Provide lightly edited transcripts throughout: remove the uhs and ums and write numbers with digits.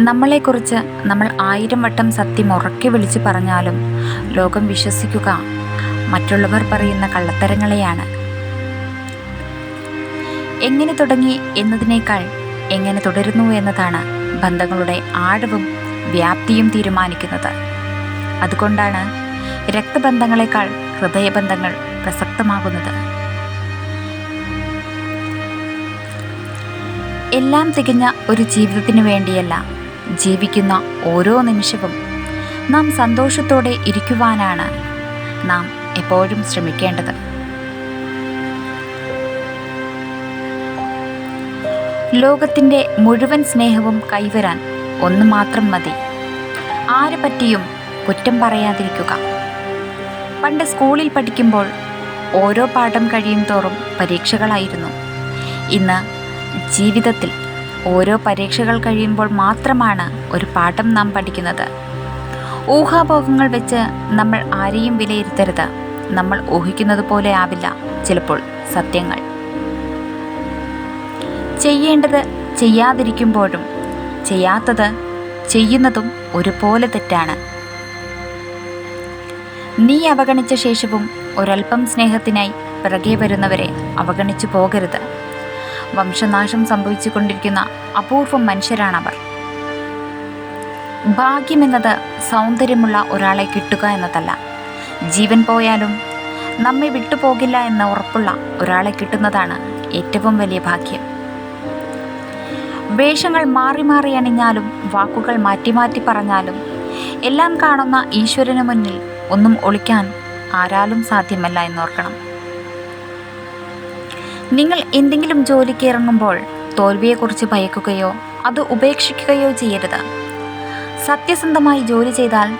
നമ്മളെക്കുറിച്ച് നമ്മൾ 1000 വട്ടം സത്യം ഉറക്കെ വിളിച്ചു പറഞ്ഞാലും ലോകം വിശ്വസിക്കുക മറ്റുള്ളവർ പറയുന്ന കള്ളത്തരങ്ങളെയാണ്. എങ്ങനെ തുടങ്ങി എന്നതിനേക്കാൾ എങ്ങനെ തുടരുന്നു എന്നതാണ് ബന്ധങ്ങളുടെ ആഴവും വ്യാപ്തിയും തീരുമാനിക്കുന്നത്. അതുകൊണ്ടാണ് രക്തബന്ധങ്ങളെക്കാൾ ഹൃദയബന്ധങ്ങൾ പ്രസക്തമാകുന്നത്. എല്ലാം തികഞ്ഞ ഒരു ജീവിതത്തിനു വേണ്ടിയല്ല, ജീവിക്കുന്ന ഓരോ നിമിഷവും നാം സന്തോഷത്തോടെ ഇരിക്കുവാനാണ് നാം എപ്പോഴും ശ്രമിക്കേണ്ടത്. ലോകത്തിൻ്റെ മുഴുവൻ സ്നേഹവും കൈവരാൻ ഒന്ന് മാത്രം മതി: ആരെ പറ്റിയും കുറ്റം പറയാതിരിക്കുക. പണ്ട് സ്കൂളിൽ പഠിക്കുമ്പോൾ ഓരോ പാഠം കഴിയും തോറും പരീക്ഷകളായിരുന്നു. ഇന്ന് ജീവിതത്തിൽ ഓരോ പരീക്ഷകൾ കഴിയുമ്പോൾ മാത്രമാണ് ഒരു പാഠം നാം പഠിക്കുന്നത്. ഊഹാപോഹങ്ങൾ വെച്ച് നമ്മൾ ആരെയും വിലയിരുത്തരുത്. നമ്മൾ ഊഹിക്കുന്നത് പോലെ ആവില്ല ചിലപ്പോൾ സത്യങ്ങൾ. ചെയ്യേണ്ടത് ചെയ്യാതിരിക്കുമ്പോഴും ചെയ്യാത്തത് ചെയ്യുന്നതും ഒരുപോലെ തെറ്റാണ്. നീ അവഗണിച്ച ശേഷവും ഒരൽപ്പം സ്നേഹത്തിനായി പിറകെ വരുന്നവരെ അവഗണിച്ചു പോകരുത്. വംശനാശം സംഭവിച്ചു കൊണ്ടിരിക്കുന്ന അപൂർവം മനുഷ്യരാണവർ. ഭാഗ്യമെന്നത് സൗന്ദര്യമുള്ള ഒരാളെ കിട്ടുക എന്നതല്ല, ജീവൻ പോയാലും നമ്മെ വിട്ടുപോകില്ല എന്ന ഉറപ്പുള്ള ഒരാളെ കിട്ടുന്നതാണ് ഏറ്റവും വലിയ ഭാഗ്യം. വേഷങ്ങൾ മാറി മാറി അണിഞ്ഞാലും വാക്കുകൾ മാറ്റി മാറ്റി പറഞ്ഞാലും എല്ലാം കാണുന്ന ഈശ്വരന് മുന്നിൽ ഒന്നും ഒളിക്കാൻ ആരാലും സാധ്യമല്ല എന്നോർക്കണം. നിങ്ങൾ എന്തെങ്കിലും ജോലിക്ക് ഇറങ്ങുമ്പോൾ തോൽവിയെക്കുറിച്ച് ഭയക്കുകയോ അത് ഉപേക്ഷിക്കുകയോ ചെയ്യരുത്. സത്യസന്ധമായി ജോലി ചെയ്താൽ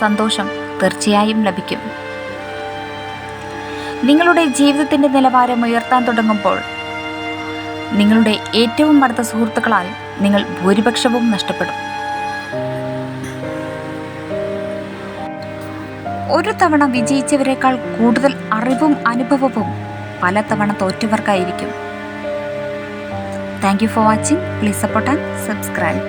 സന്തോഷം തീർച്ചയായും ലഭിക്കും. നിങ്ങളുടെ ജീവിതത്തിൻ്റെ നിലവാരം ഉയർത്താൻ തുടങ്ങുമ്പോൾ നിങ്ങളുടെ ഏറ്റവും അടുത്ത സുഹൃത്തുക്കളാൽ നിങ്ങൾ ഭൂരിപക്ഷവും നഷ്ടപ്പെടും. ഒരു തവണ വിജയിച്ചവരെക്കാൾ കൂടുതൽ അറിവും അനുഭവവും പലതവണ തോറ്റവർക്കായിരിക്കും. Thank you for watching. Please support and subscribe.